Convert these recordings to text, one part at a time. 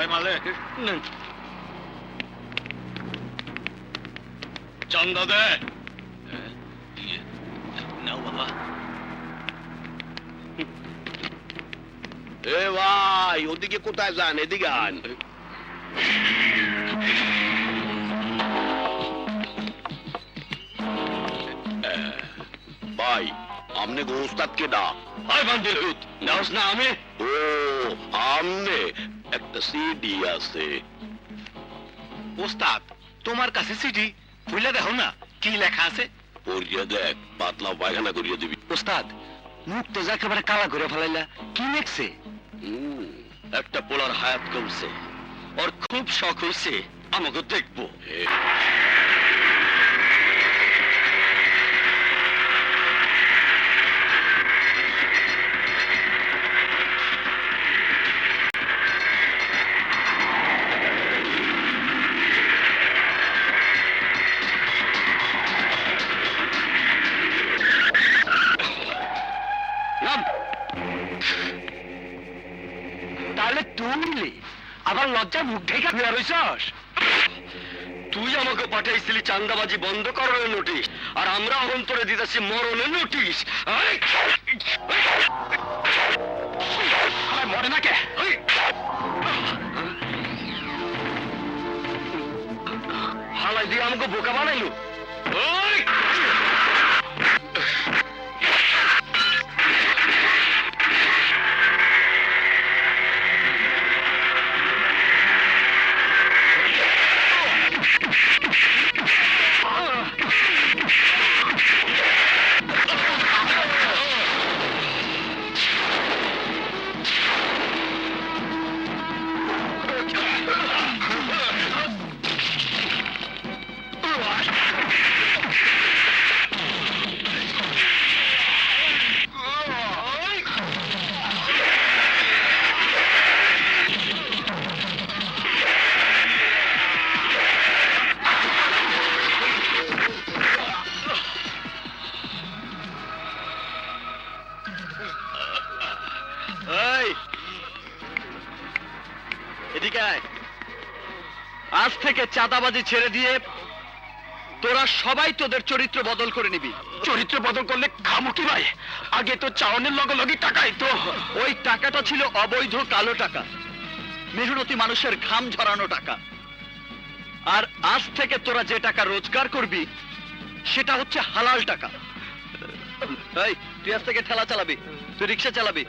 ভাই মারলে চান্দা দে। নাও বাবা। এ ভাই, ওদিকে কোথায় যান? এদিকে আন। ভাই, আমনে গো উস্তাদকে ডাক। আয় বান্দিল হুত নাওস না আমি। ও আমনে একটা সিডি আছে। ওস্তাদ তোমার কাছে সিডি খুলে দেখো না কি লেখা আছে। পড়িয়া দেখ, পাতলা পায়খানা করিয়া দিবি। ওস্তাদ মুখ তো একেবারে কালা করে ফেলাইলা, কি লেখছে? একটা পোলার হায়াত কমছে, ওর খুব শখ হয়েছে আমাকে দেখবো। তাহলে তুই আবার লজ্জা মুখ ঢেকে ফিরে রইছস? তুই আমাকে পাঠাইছিলি চান্দাবাজি বন্ধ করার নোটিশ, আর আমরা অন্তরে দিতেছি মরণের নোটিশ। মরে না কে? হালাই দিয়ে আমাকে বোকা বানাইলো। এদিকে আয়। আজ থেকে চাঁদাবাজি ছেড়ে দিয়ে তোরা সবাই তোদের চরিত্র বদল করে নিবি। চরিত্র বদল করলে খামো কি ভাই? আগে তো চাওয়ানের লগে টাকাই তো। ওই টাকাটা ছিল অবৈধ কালো টাকা, মেহনতি মানুষের ঘাম ঝরানো টাকা। আর আজ থেকে তোরা যে টাকা রোজগার করবি সেটা হচ্ছে হালাল টাকা। এই তুই আজ থেকে ঠেলা চালাবি, তুই রিক্সা চালাবি,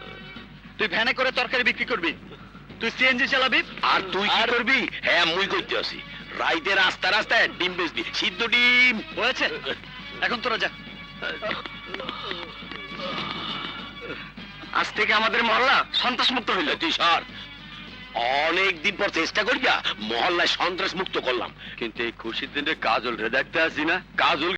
তুই ভ্যানে করে তরকারি বিক্রি করবি, তুই সিএনজি চালাবি। আর তুই কি করবি? হ্যাঁ, মুই করতে আসি। রাইতে রাস্তা রাস্তায় ডিম বেচবি, সিদ্ধ ডিম। হয়েছে, এখন তোরা যা। আজ থেকে আমাদের মহল্লা সন্ত্রাস মুক্ত হইল। তুই সর, অনেকদিন পর চেষ্টা করিয়া মহল্লায় সন্ত্রাস মুক্ত করলাম। কিন্তু এই খুশির দিনে কাজল রে দেখতে আসি না। কাজল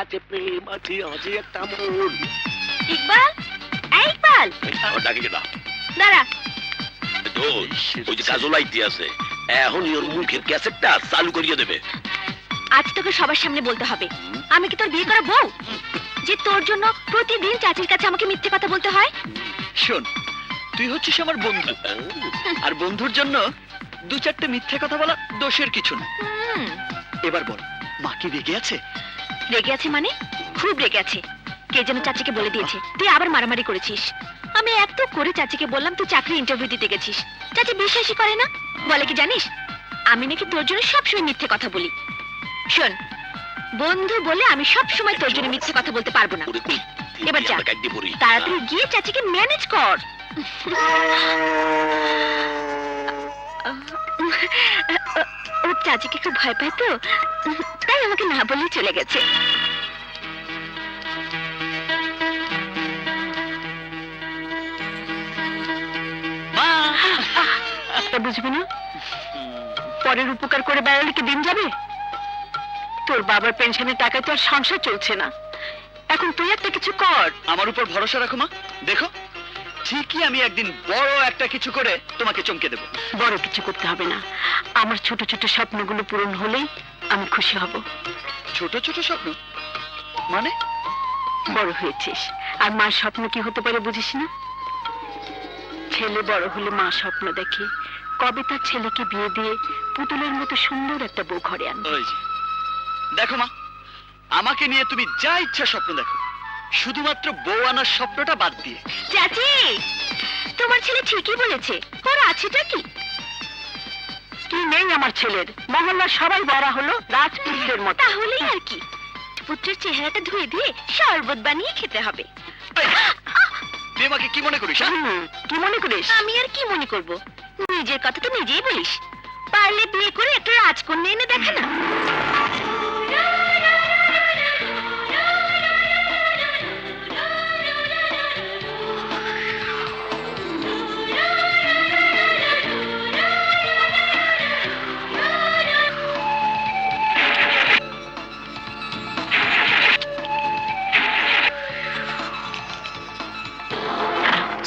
আছে প্রেম আছে আছে একটা মন। ইকবাল, এই ইকবাল, ডাকি না দাঁড়া। ওই যে কাজল আইতে আছে, এখন ওর মুখের ক্যাসেটটা চালু করিয়ে দেবে। আজ তোকে সবার সামনে বলতে হবে, আমি কি তোর বিয়ে করা বউ যে তোর জন্য প্রতিদিন চাচির কাছে আমাকে মিথ্যে কথা বলতে হয়? শোন, তুই হচ্ছিস আমার বন্ধু, আর বন্ধুর জন্য দু চারটে মিথ্যে কথা বলা দোষের কিছু না। হুম, এবার বল, মা কি রেগে আছে? রেগে আছে মানে? খুব রেগে আছে। কে যেন চাচিকে বলে দিয়েছে তুই আবার মারামারি করেছিস। আমি এত করে চাচিকে বললাম তুই চাকরি ইন্টারভিউ দিতে গেছিস, চাচি বিশ্বাসই করে না। বলে কি জানিস, আমি নাকি তোর জন্য সবসময় মিথ্যে কথা বলি। শোন, বন্ধু বলে আমি সব সময় তোর জন্য মিথ্যে কথা বলতে পারবো না। এবার যা, তাড়াতাড়ি গিয়ে চাচিকে ম্যানেজ কর। ও চাচিকে খুব ভয় পায় তো, তাই আমাকে না বলেই চলে গেছে। মা, বুঝবি না, পরের উপকার করে বেড়ালে কি দিন যাবে? তোর বাবার পেনশনের টাকায় তো আর সংসার চলছে না, এখন তুই একটা কিছু কর। আমার উপর ভরসা রাখো মা, দেখো ঠিকই আমি একদিন বড় একটা কিছু করে তোমাকে চমকে দেব। বড় কিছু করতে হবে না, আমার ছোট ছোট স্বপ্নগুলো পূরণ হলেই আমি খুশি হব। ছোট ছোট স্বপ্ন মানে? বড় হয়েছিস, আর মার স্বপ্ন কি হতে পারে বুঝিস না? ছেলে বড় হলে মা স্বপ্ন দেখে কবে তার ছেলেকে বিয়ে দিয়ে পুতুলের মতো সুন্দর একটা বউ ঘরে আনবে। ওই যে, দেখো মা, আমাকে নিয়ে তুমি যা ইচ্ছা স্বপ্ন দেখো, শুধুমাত্র বউ আনার স্বপ্নটা বাদ দিয়ে। চাচি, তোমার ছেলে ঠিকই বলেছে, ওর আছেটা কি? কি নেই আমার ছেলের? মহল্লার সবাই বড় হলো রাজপুত্রের মতো। তাহলেই আর কি, পুত্রের চেহারাটা ধুয়ে দিয়ে শরবত বানিয়ে খেতে হবে। তুই আমাকে কি মনে করিস? কি মনে করিস? আমি আর কি মনে করব, নিজের কথা তো নিজেই বলিস। পারলে বিয়ে করে একটা রাজকন্যা এনে দেখা না।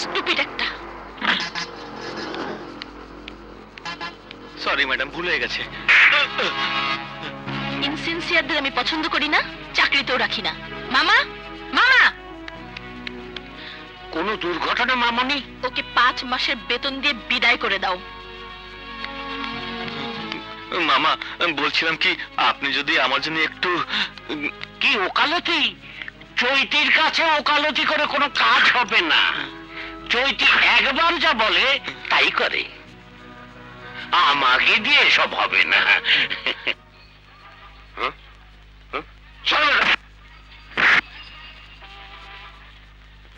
Stupid একটা। সরি ম্যাডাম, ভুল হয়ে গেছে। ইনসিনসিয়ারদের আমি পছন্দ করি না, চাকরিতেও রাখি না। মামা, মামা, কোন দুর্ঘটনা মামনি? ওকে 5 মাসের বেতন দিয়ে বিদায় করে দাও। মামা, বলছিলাম কি, আপনি যদি আমার জন্য একটু... কি ওকালতি? চৈতির কাছে ওকালতি করে কোনো কাজ হবে না। চৈতি একবার যা বলে তাই করে, আমাকে দিয়ে সব হবে না। চলো না।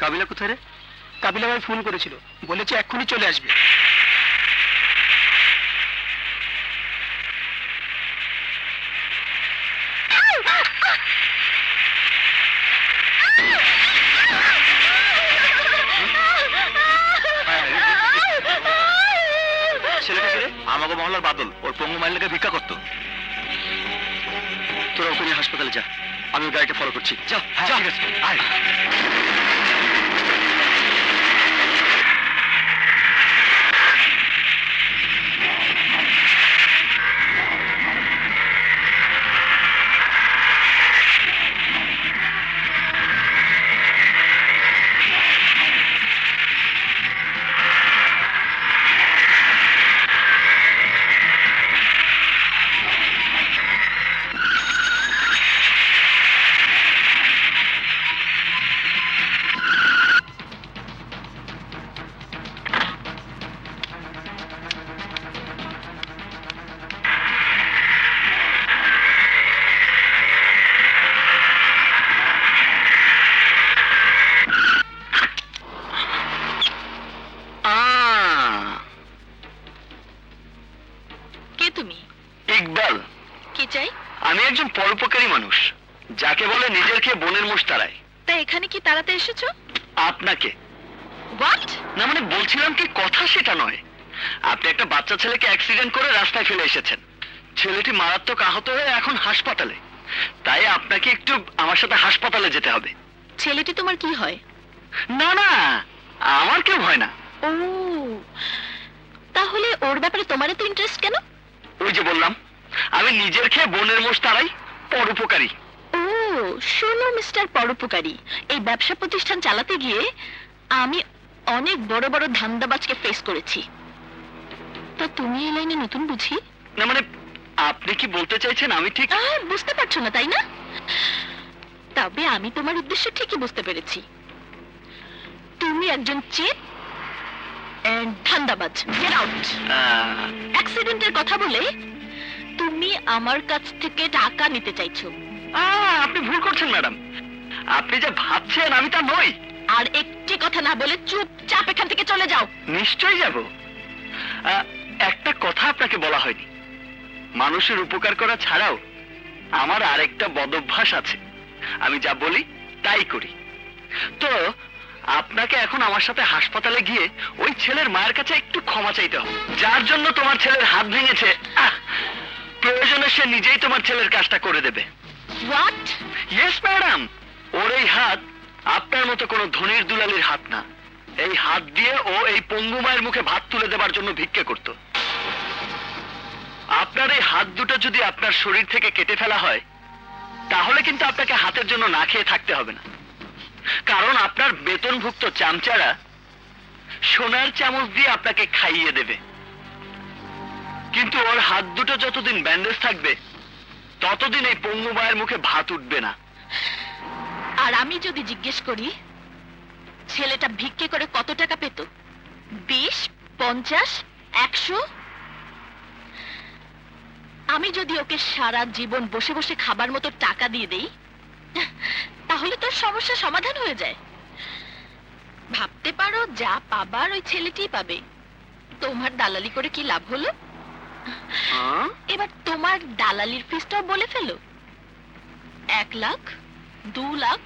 কাবিলা কোথায় রে? কাবিলা ভাই ফোন করেছিল, বলেছে এক্ষুনি চলে আসবে। ছেলেটা কে রে? আমাকে মহল্লার বাদল, ওর পঙ্গু মাইল লেগে ভিক্ষা করতো। তোরা ওখানে হাসপাতালে যা, আমি গাড়িটা ফলো করছি। যা, যা, ঠিক আছে, আয়। ইকবাল, কি চাই? আমি একজন পরোপকারী মানুষ, যাকে বলে নিজের খেয়ে বোনের মুষ তাড়ায়। তা এখানে কি তাড়াতে এসেছো? আপনাকে হোয়াট? না, মানে বলছিলাম কি, কথা সেটা নয়। আপনি একটা বাচ্চা ছেলেকে অ্যাক্সিডেন্ট করে রাস্তায় ফেলে এসেছেন। ছেলেটি মারাত্মক আহত হয়ে এখন হাসপাতালে। তাই আপনাকে একটু আমার সাথে হাসপাতালে যেতে হবে। ছেলেটি তোমার কি হয়? না না, আমার কেউ হয় না। ও, তাহলে ওর ব্যাপারে তোমার এত ইন্টারেস্ট কেন? ওই যে বললাম, আমি নিজের খেয়ে বোনের মোষ তাড়াই, পরোপকারী। ও, শোনো মিস্টার পরোপকারী, এই ব্যবসা প্রতিষ্ঠান চালাতে গিয়ে আমি অনেক বড় বড় ধান্দাবাজকে ফেস করেছি। তো তুমি এই লাইনে নতুন বুঝি? না মানে, আপনি কি বলতে চাইছেন আমি ঠিক? বুঝতে পারছো না তাই না? তবে আমি তোমার উদ্দেশ্য ঠিকই বুঝতে পেরেছি। তুমি একজন চিট এন্ড ধান্দাবাজ। Get out. অ্যাক্সিডেন্টের কথা বলে তুমি আমার কাছ থেকে টাকা নিতে চাইছো। আপনি ভুল করছেন ম্যাডাম, আপনি যে ভাবছেন আমি তা নই। আর একটি কথা না বলে চুপচাপ এখান থেকে চলে যাও। নিশ্চয়ই যাব। একটা কথা আপনাকে বলা হয়নি, মানুষের উপকার করা ছাড়াও আমার আরেকটা বদভ্যাস আছে, আমি যা বলি তাই করি। তো আপনাকে এখন আমার সাথে হাসপাতালে গিয়ে ওই ছেলের মায়ের কাছে একটু ক্ষমা চাইতে হবে, যার জন্য তোমার ছেলের হাত ভেঙেছে। প্রয়োজনে সে নিজেই তোমার ছেলের কাজটা করে দেবে। হোয়াট? ইয়েস ম্যাডাম, ওর এই হাত আপনার মতো কোনো ধনির দুলালির হাত না। এই হাত দিয়ে ও এই পঙ্গু মায়ের মুখে ভাত তুলে দেবার জন্য ভিক্ষা করত। আপনার এই হাত দুটো যদি আপনার শরীর থেকে কেটে ফেলা হয়, তাহলে কিন্তু আপনাকে হাতের জন্য না খেয়ে থাকতে হবে না, কারণ আপনার বেতনভুক্ত চামচারা সোনার চামচ দিয়ে আপনাকে খাইয়ে দেবে। কিন্তু ওর হাত দুটো যতদিন ব্যান্ডেজ থাকবে, ততদিন এই পঙ্গু মায়ের মুখে ভাত উঠবে না। আর আমি যদি জিজ্ঞেস করি ছেলেটা ভিক্ষে করে কত টাকা পেত, 20, 50, 100? আমি যদি ওকে সারা জীবন বসে বসে খাবার মতো টাকা দিয়ে দেই, তাহলে তোর সমস্যা সমাধান হয়ে যায়। ভাবতে পারো যা পাবার ওই ছেলেটিই পাবে। তোমার দালালি করে কি লাভ হলো? এবার তোমার দালালির ফিসটাও বলে ফেলো। 1 লাখ, 2 লাখ,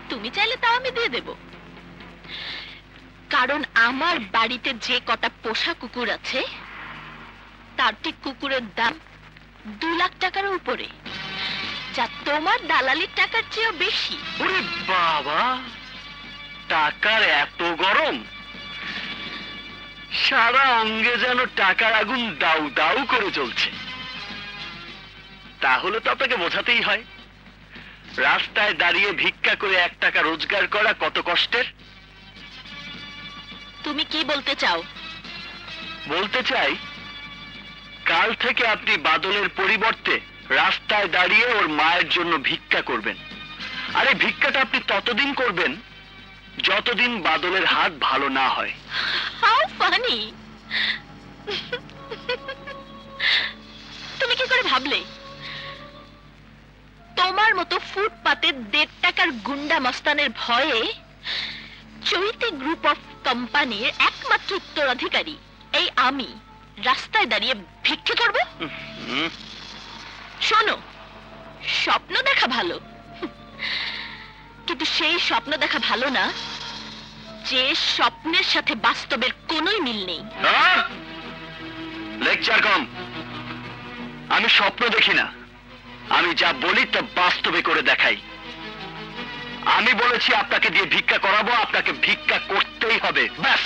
তুমি চাইলে তাও আমি দিয়ে দেব। কারণ আমার বাড়িতে যে কটা পোষা কুকুর আছে, তার ঠিক কুকুরের দাম 2 লাখ টাকার উপরে, যা তোমার দালালির টাকার চেয়েও বেশি। ওরে বাবা, টাকার এত গরম, সারা অঙ্গে যেন টাকার আগুন দাউ দাউ করে চলছে। তাহলে তো আপনাকে বোঝাতেই হয়, রাস্তায় দাঁড়িয়ে ভিক্ষা করে 1 টাকা রোজগার করা কত কষ্টের। তুমি কি বলতে চাও? বলতে চাই, কাল থেকে আপনি বাদলের পরিবর্তে রাস্তায় দাঁড়িয়ে ওর মায়ের জন্য ভিক্ষা করবেন। আরে ভিক্ষাটা আপনি ততদিন করবেন যতদিন বাদলের হাত ভালো না হয়। How funny! তুমি কি করে ভাবলে তোমার মতো ফুটপাতে 1.5 টাকার গুন্ডা মস্তানের ভয়ে চৈতি গ্রুপ অফ কোম্পানির একমাত্র উত্তরাধিকারী এই আমি রাস্তায় দাঁড়িয়ে ভিক্ষা করব? শোনো, স্বপ্ন দেখা ভালো, কিন্তু সেই স্বপ্ন দেখা ভালো না যে স্বপ্নের সাথে বাস্তবের কোনোই মিল নেই। লেকচার কম। আমি স্বপ্ন দেখি না, আমি যা বলি তা বাস্তবে করে দেখাই। আমি বলেছি আপনাকে দিয়ে ভিক্ষা করাবো, আপনাকে ভিক্ষা করতেই হবে, ব্যাস।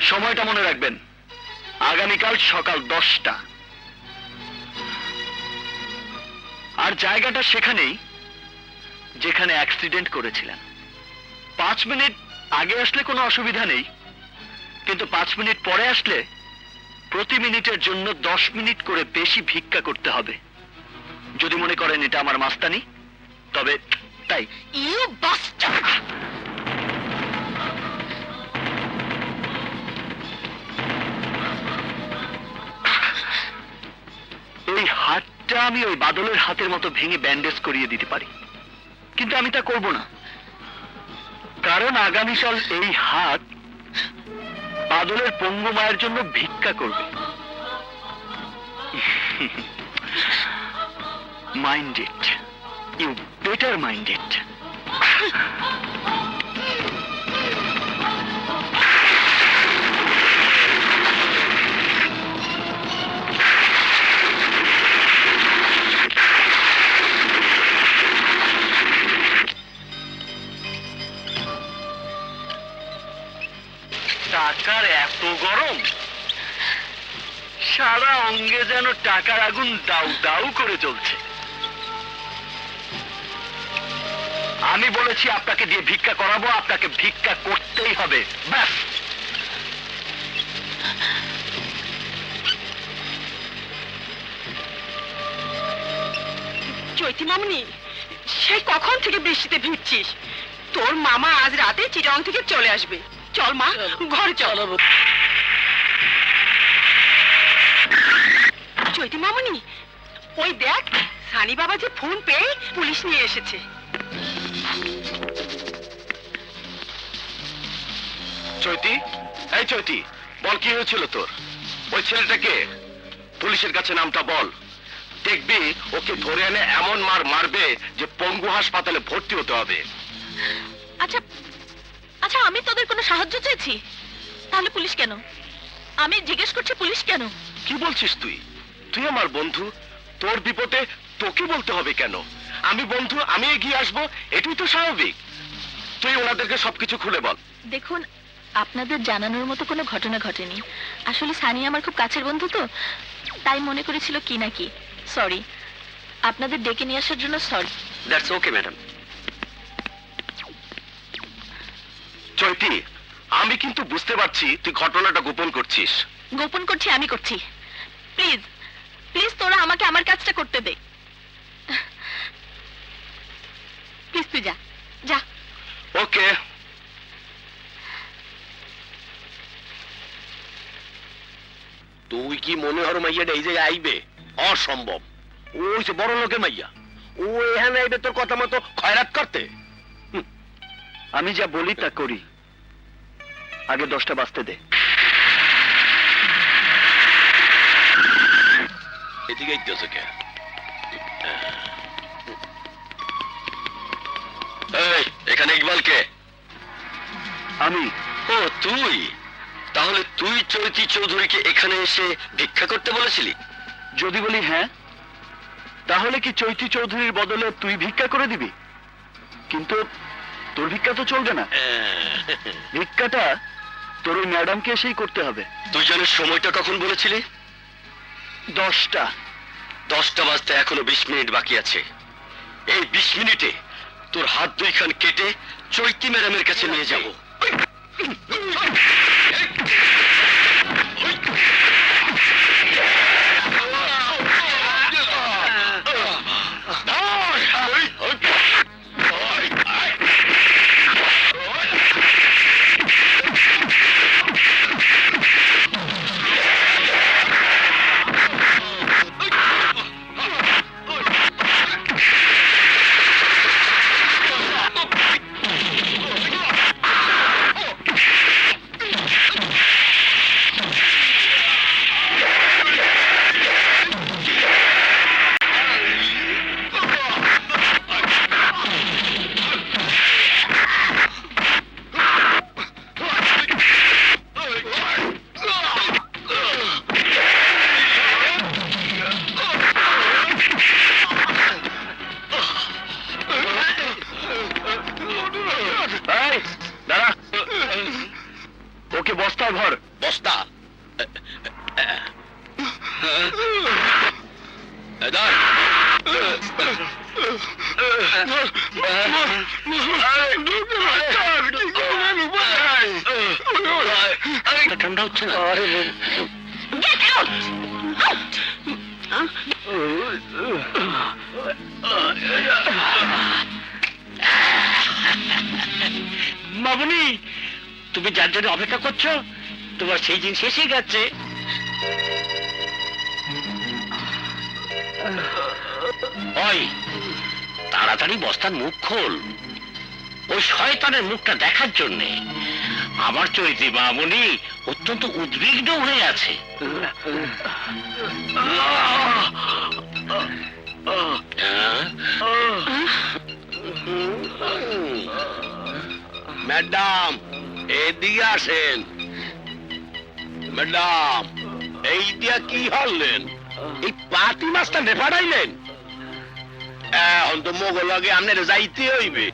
সময়টা মনে রাখবেন, আগামীকাল সকাল 10টা। আর জায়গাটা সেখানেই যেখানে অ্যাক্সিডেন্ট করেছিলেন। 5 মিনিট আগে আসলে কোনো অসুবিধা নেই, কিন্তু 5 মিনিট পরে আসলে প্রতি মিনিটের জন্য 10 মিনিট করে বেশি ভিক্ষা করতে হবে। যদি মনে করেন এটা আমার মাস্তানি, তবে তাই। You bastard! এই হাতটা আমি ওই বাদলের হাতের মতো ভেঙে ব্যান্ডেজ করিয়ে দিতে পারি, কিন্তু আমি তা করব না, কারণ আগামীকাল এই হাত বাদলের পঙ্গু মায়ের জন্য ভিক্ষা করবে। Mind it, you better mind it. টাকার এত গরম, সারা অঙ্গে যেন টাকার আগুন দাউ দাউ করে জ্বলছে। আমি বলেছি আপনাকে দিয়ে ভিক্ষা করাবো, আপনাকে ভিক্ষা করতেই হবে, ব্যাস। চৈতি মামনি, সেই কখন থেকে বৃষ্টিতে ভিজছিস? তোর মামা আজ রাতে চিটং থেকে চলে আসবে। চল মা, ঘরে চল। চৈতি মামনি, ওই দেখ, সানি বাবা যে ফোন পেয়ে পুলিশ নিয়ে এসেছে। চৈতি, এই চৈতি, বল কি হয়েছিল তোর? ওই ছেলেটাকে পুলিশের কাছে নামটা বল, দেখবি ওকে ধরে এনে এমন মার মারবে যে পঙ্গু হাসপাতালে ভর্তি হতে হবে। আচ্ছা আচ্ছা, আমি তোদের কোনো সাহায্য চেয়েছি? তাহলে পুলিশ কেন? আমি জিজ্ঞেস করছি, পুলিশ কেন? কি বলছিস তুই? তুই আমার বন্ধু, তোর বিপদে তোকে বলতে হবে কেন? আমি বন্ধু, আমি এগিয়ে আসবো, এটাই তো স্বাভাবিক। তুই ওনাদেরকে সবকিছু খুলে বল। দেখুন, আপনাদের জানানোর মতো কোনো ঘটনা ঘটেনি। আসলে সানি আমার খুব কাছের বন্ধু তো, তাই মনে করেছিল কি না কি। সরি, আপনাদের ডেকে নিয়ে আসার জন্য sorry. That's okay madam. Chaiti, আমি কিন্তু বুঝতে পারছি তুই ঘটনাটা গোপন করছিস। গোপন করছি আমি করছি। প্লিজ প্লিজ, তোরা আমাকে আমার কাজটা করতে দে। প্লিজ তুই যা যা। ওকে। তুই কি মনে হর মাইয়াটা এই জায়গায় আইবে? অসম্ভব। ওই যে বড় লোকের মাইয়া, ও এখানে আইবে তোর কথা মতো খয়রাত করতে? আমি যা বলি তা করি, আগে 10টা বাজতে দে। এদিকে আইতেছে কে? এই, এখানে ইকবাল কে? আমি। ও তুই? তাহলে তুই চৈতি চৌধুরীকে এখানে এসে ভিক্ষা করতে বলেছিলি? যদি বলি হ্যাঁ, তাহলে কি চৈতি চৌধুরীর বদলে তুই ভিক্ষা করে দিবি? কিন্তু তোর ভিক্ষা তো চলবে না। ভিক্ষাটা তোর ওই ম্যাডামকে এসেই করতে হবে। তুই জানিস সময়টা কখন বলেছিলি? 10টা। 10টা বাজতে এখনো 20 মিনিট বাকি আছে। এই 20 মিনিটে তোর হাত দুইখান কেটে চৈতি ম্যাডামের কাছে নিয়ে যাব। ওকে বস্তায় ভর। বস্তা? ঠান্ডা হচ্ছে না? Get out! Out! মামুনি, তুমি যার জন্য অপেক্ষা করছো, তোমার সেই দিন শেষ হয়ে গেছে। ওই তাড়াতাড়ি বস্তার মুখ খোল, ওই শয়তানের মুখটা দেখার জন্যে। আমার চৈতি মামুনি অত্যন্ত উদ্বিগ্ন হয়ে আছে। ম্যাডাম, এদিকে আসেন। ম্যাডাম, এই দিয়া কি হলেন? এই পাতি মাছটা নেপাড়াইলেন? এখন তো মোগল আগে আপনার যাইতে হইবে।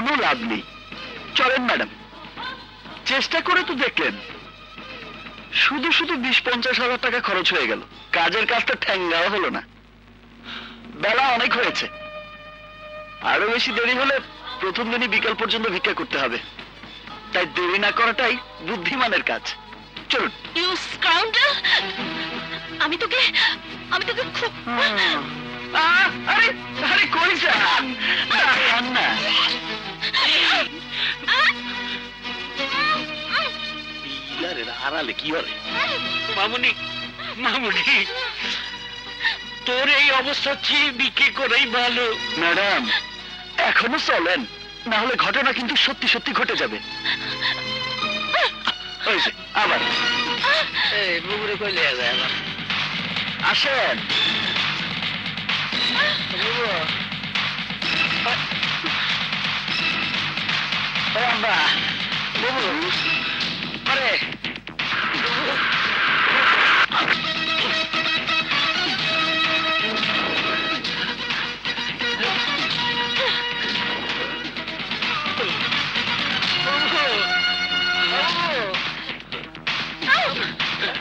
কোনো লাভ নেই। চলেন ম্যাডাম, চেষ্টা করে তো দেখলেন, শুধু শুধু 20-50 হাজার টাকা খরচ হয়ে গেল, কাজের কাজটা ঠ্যাঙ্গাও হলো না। বেলা অনেক হয়েছে, আরো বেশি দেরি হলে প্রথম দিনই বিকাল পর্যন্ত ভিক্ষা করতে হবে, তাই দেরি না করাটাই বুদ্ধিমানের কাজ। চলুন। ইউ স্কাউন্ডার, আমি তোকে খুব আরে আরে কই যান? যান না। আড়ালে কি হলে? মামুনি, মামুনি, তোর এই অবস্থা চেয়ে বিক্রি করেই ভালো। ম্যাডাম, এখনো চলেন, না হলে ঘটনা কিন্তু সত্যি সত্যি ঘটে যাবে। ওই যে, আবার বুবুরে কইলে যায় আবার। আসেন। আমরা বুবু, আরে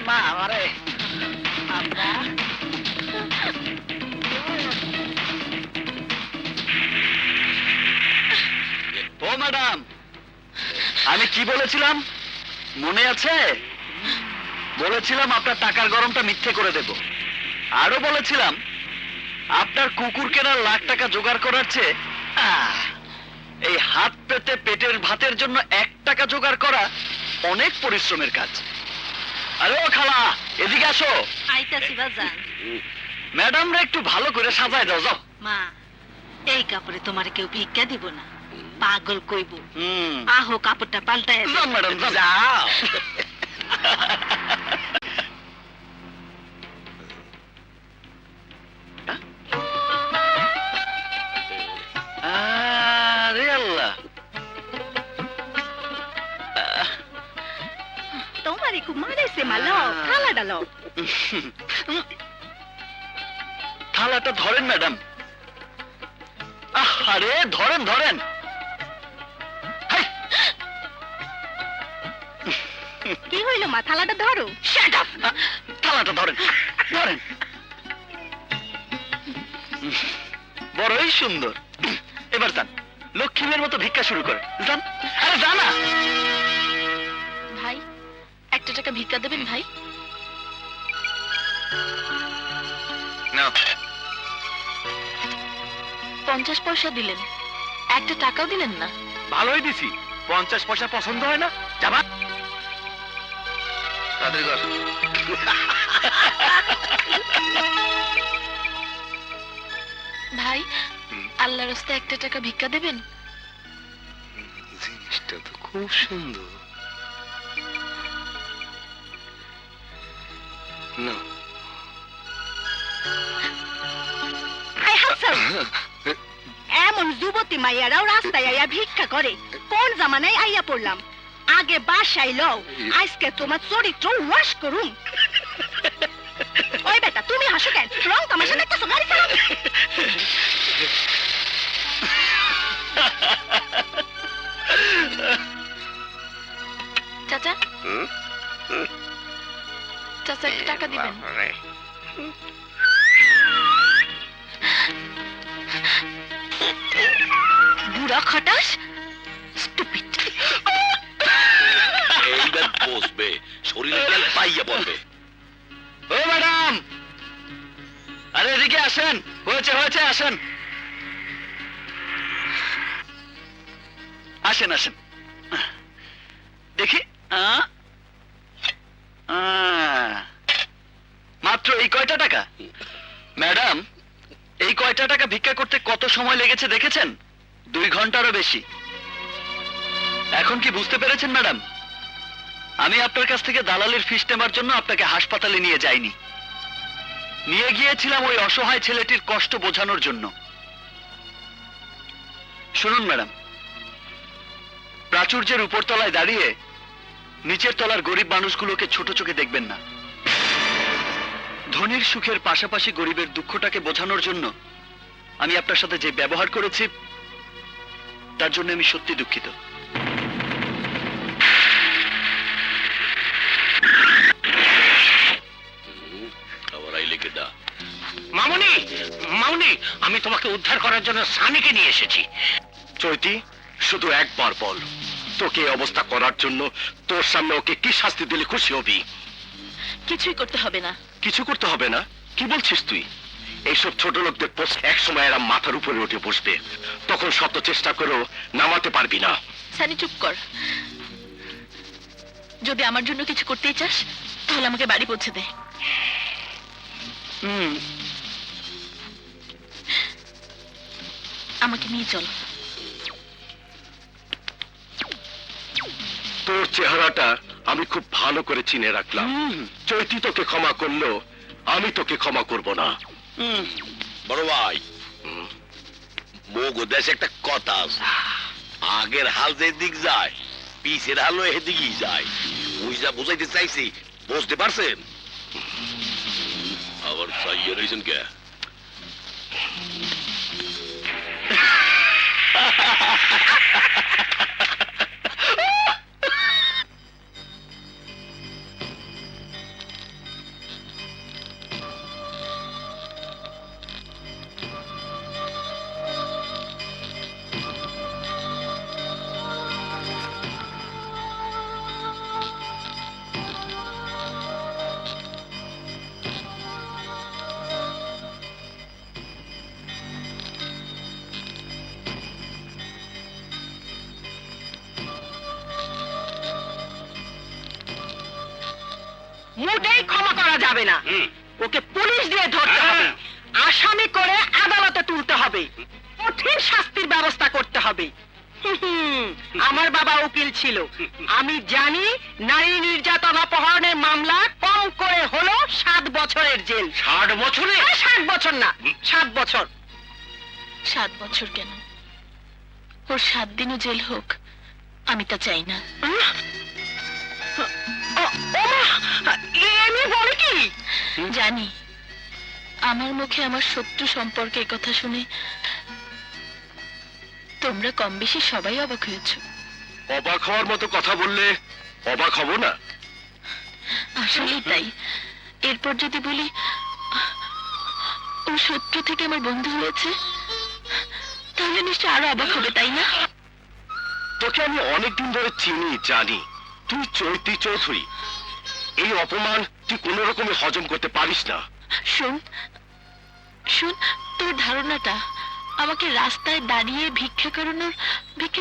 মা আমারে ও ম্যাডাম, আমি কি বলেছিলাম মনে আছে? বলেছিলাম আপনার টাকার গরমটা মিথ্যে করে দেব। আরো বলেছিলাম আপনার কুকুর কেনার লাখ টাকা জোগাড় করার চেয়ে এই হাত পেতে পেটের ভাতের জন্য 1 টাকা জোগাড় করা অনেক পরিশ্রমের কাজ। আরে ও খালা, এদিকে আসো। আইতাছি বাজান। ম্যাডামরা একটু ভালো করে সাজায় দাও, যাও। মা, এই কাপড়ে তোমার কেউ ভিক্ষা দিব না, পাগল কইব। হুম, আহো কাপড়টা পাল্টায় যাও ম্যাডাম, যাও। যাও। আরে আল্লাহ, তোমারই খুব মারাইছে মালো, থালা ডালো। থালাটা ধরেন ম্যাডাম। আরে ধরেন ধরেন। হাই! কি হইল মা, থালাটা ধরো। থালাটা ধরেন ধরেন। বড়ই সুন্দর। এবার যান, লক্ষ্মীমের মতো ভিক্ষা শুরু করে যান। আরে জানা ভাই, 1 টাকা ভিক্ষা দেবেন ভাই? না, 50 পয়সা দিলেন, 1 টাকাও দিলেন না। ভালোই দিছি। 50 পয়সা পছন্দ হয় না? যাবা তাদের ঘর। ভাই, আল্লাহর রাস্তায় 1 টাকা ভিক্ষা দেবেন? জিনিসটা তো খুব সুন্দর। না, এমন যুবতী মাইয়ারাও রাস্তায় আইয়া ভিক্ষা করে, কোন জামানায় আইয়া পড়লাম? আগে বাসায় লও, আজকে তোমার চরিত্র ওয়াশ করুম। ওই বেটা, তুমি হাসো কেন? রং তামাশা দেখতেছো, গাড়ি চালাও। চাচা, চাচা 1 টাকা দিবেন? বুড়া খটাস, স্টুপিড। এইবার বসবে, শরীরে তেল পাইয়া পড়বে। ও ম্যাডাম, আরে এদিকে আসেন। হয়েছে হয়েছে, আসেন আসেন আসেন। দেখি, মাত্র এই কয়টা টাকা? ম্যাডাম, এই কয়টা টাকা ভিক্ষা করতে কত সময় লেগেছে দেখেছেন? 2 ঘন্টারও বেশি। এখন কি বুঝতে পেরেছেন ম্যাডাম? আমি আপনার কাছ থেকে দালালির ফিস নেবার জন্য আপনাকে হাসপাতালে নিয়ে যাইনি, নিয়ে গিয়েছিলাম ওই অসহায় ছেলেটির কষ্ট বোঝানোর জন্য। শুনুন ম্যাডাম, প্রাচুর্যের উপরতলায় দাঁড়িয়ে নিচের তলার গরিব মানুষগুলোকে ছোট চোখে দেখবেন না। ধনীর সুখের পাশাপাশি গরিবের দুঃখটাকে বোঝানোর জন্য আমি আপনার সাথে যে ব্যবহার করেছি তার জন্য আমি সত্যি দুঃখিত। আবার আইলে কেডা? মামুনি, মামুনি, আমি তোমাকে উদ্ধার করার জন্য সানিকে নিয়ে এসেছি। চৈতি, শুধু একবার বল, তোকে এই অবস্থা করার জন্য তোর সামনে ওকে কি শাস্তি দিলে খুশি হবি? কিছুই করতে হবে না। কিছু করতে হবে না? কি বলছিস তুই? এইসব ছোট লোকদের পোস্ট এক সময় এরা মাথার উপরে উঠে বসবে, তখন শত চেষ্টা করেও নামাতে পারবি না। সানি চুপ কর। যদি আমার জন্য কিছু করতেই চাস তাহলে আমাকে বাড়ি পৌঁছে দে। আমাকে নিয়ে চল। তোর চেহারাটা আমি খুব ভালো করে চিনে রাখলাম। চৈতি তোকে ক্ষমা করলো, আমি তোকে ক্ষমা করব না। বড় ভাই, মোগো দেশে একটা কথা আছে, আগের হাল যে দিক যায় পিছের হালও এদিকেই যায়। বুঝা বুঝাইতে চাইছি, বুঝতে পারছেন? আবার চাইয়ে রয়েছেন কে? মোটেই ক্ষমা করা যাবে না। ওকে পুলিশ দিয়ে ধরতে হবে, আসামি করে আদালতে তুলতে হবে, কঠিন শাস্তির ব্যবস্থা করতে হবে। আমার বাবা উকিল ছিল, আমি জানি নারী নির্যাতন অপহরণের মামলা কম করে হলো 7 বছরের জেল। 60 বছরে? 7 বছর না, 7 বছর। 7 বছর কেন, ওর 7 দিনও জেল হোক, আমি তা চাই না। এমনি বলে কি? জানি আমার মুখে আমার শত্রু সম্পর্কে এই কথা শুনে তোমরা কম বেশি সবাই অবাক হয়েছো। অবাক হওয়ার মতো কথা বললে অবাক হব না? আসলেই তাই। এরপর যদি বলি ও শত্রু থেকে আমার বন্ধু হয়েছে, তাহলে নিশ্চয় আরো অবাক হবে, তাই না? তোকে আমি অনেকদিন ধরে চিনি, জানি তুই চৈতি চৌধুরী। এই অপমান তুই কোন রকমে হজম করতে পারিস না। শোন শোন, তোর ধারণাটা আমাকে রাস্তায় দাঁড়িয়ে ভিক্ষা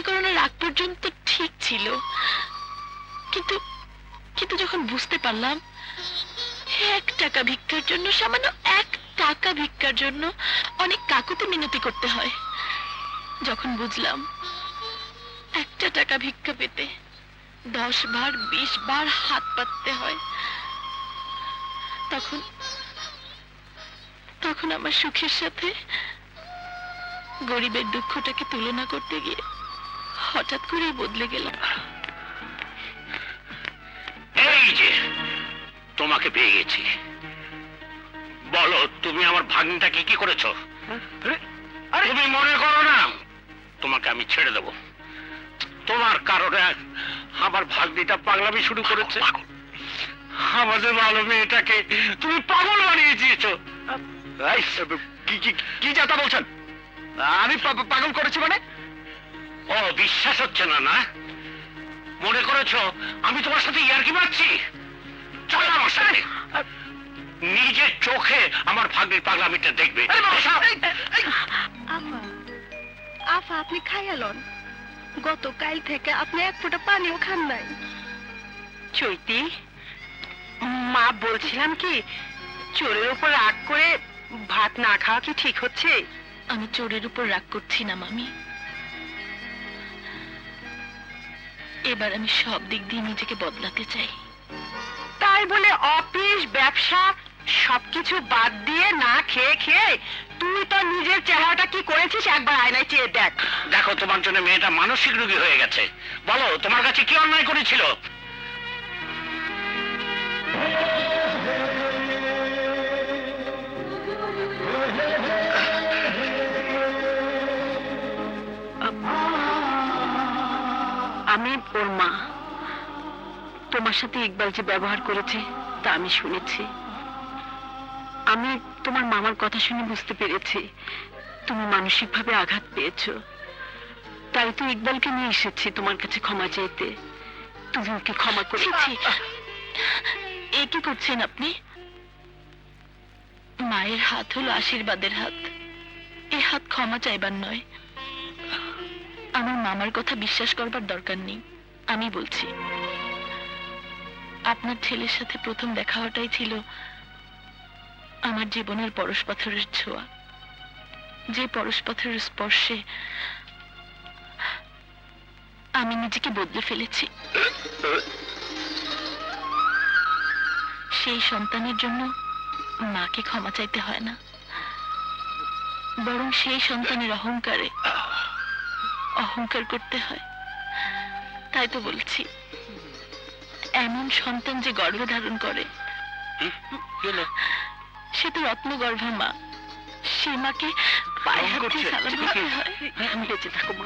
করানোর আগ পর্যন্ত ঠিক ছিল, কিন্তু কিন্তু যখন বুঝতে পারলাম 1 টাকা ভিক্ষার জন্য, সামান্য 1 টাকা ভিক্ষার জন্য অনেক কাকুতি মিনতি করতে হয়, যখন বুঝলাম 1 টাকা ভিক্ষা পেতে 10 বার 20 বার হাত পাততে হয়, তখন আমার সুখের সাথে গরিবের দুঃখটাকে তুলনা করতে গিয়ে হঠাৎ করে বদলে গেলাম। এই যে তোমাকে পেয়ে গেছি, বলো তুমি আমার ভাগ্নিটাকে কি করেছো? তুমি মনে করো না তোমাকে আমি ছেড়ে দেব? তোমার কারণে আমার ভাগ্নিটা পাগলামি শুরু করেছে। আমাদের ভালো মেয়েটাকে তুমি পাগল বানিয়ে দিয়েছো। কি যাতা বলছেন? আমি পাগল করেছি মানে? ও বিশ্বাস হচ্ছে না, না? মনে করেছো আমি তোমার সাথে ইয়ার্কি মারছি? চলো আমার সাথে, নিজের চোখে আমার ভাগ্নির পাগলামিটা দেখবে। আফা আপনি খাইয়ালন, গতকাল থেকে আপনি 1 ফোঁটা পানিও খান নাই। চৈতি, মা বলছিলাম কি, চোরের উপর রাগ করে ভাত না খাওয়া কি ঠিক হচ্ছে? আমি চোরের উপর রাগ করছি না মামি, এবার আমি সব দিক দিয়ে নিজেকে বদলাতে চাই। তাই বলে অফিস ব্যবসা সবকিছু বাদ দিয়ে না খেয়ে খেয়ে তুই তো নিজের চেহারাটা কি করেছিস একবার আয়নায় চেয়ে দেখ। দেখো তোমার জন্য মেয়েটা মানসিক রোগী হয়ে গেছে। বলো তোমার কাছে কি অন্যায় করেছিল? আমি ওর মা। তোমার সাথে ইকবাল যে ব্যবহার করেছে তা আমি শুনেছি। আমি তোমার মামার কথা শুনে বুঝতে পেরেছি তুমি মানসিকভাবে আঘাত পেয়েছো। তাই তো ইকবালকে নিয়ে এসেছি তোমার কাছে ক্ষমা চাইতে। তুমি ওকে ক্ষমা করে এ কি করছেন আপনি? মায়ের হাত হলো আশীর্বাদের হাত, এই হাত ক্ষমা চাইবার নয়। আমার মামার কথা বিশ্বাস করবার দরকার নেই। আমি বলছি, আপনার ছেলের সাথে প্রথম দেখা হওয়াটাই ছিল আমার জীবনের পরশ পাথরের ছোঁয়া, যে পরশ পাথরের স্পর্শে আমি নিজেকে বদলে ফেলেছি। সেই সন্তানের জন্য মাকে ক্ষমা চাইতে হয় না, বরং সেই সন্তানের অহংকার করতে হয়। তাই তো বলছি, এমন সন্তান যে গর্ভে ধারণ করে সে তো রত্নগর্ভা মা। সে মাকে পায়ে হাত দিয়ে সালাম দিতে হয়। বেঁচে থাকো মা।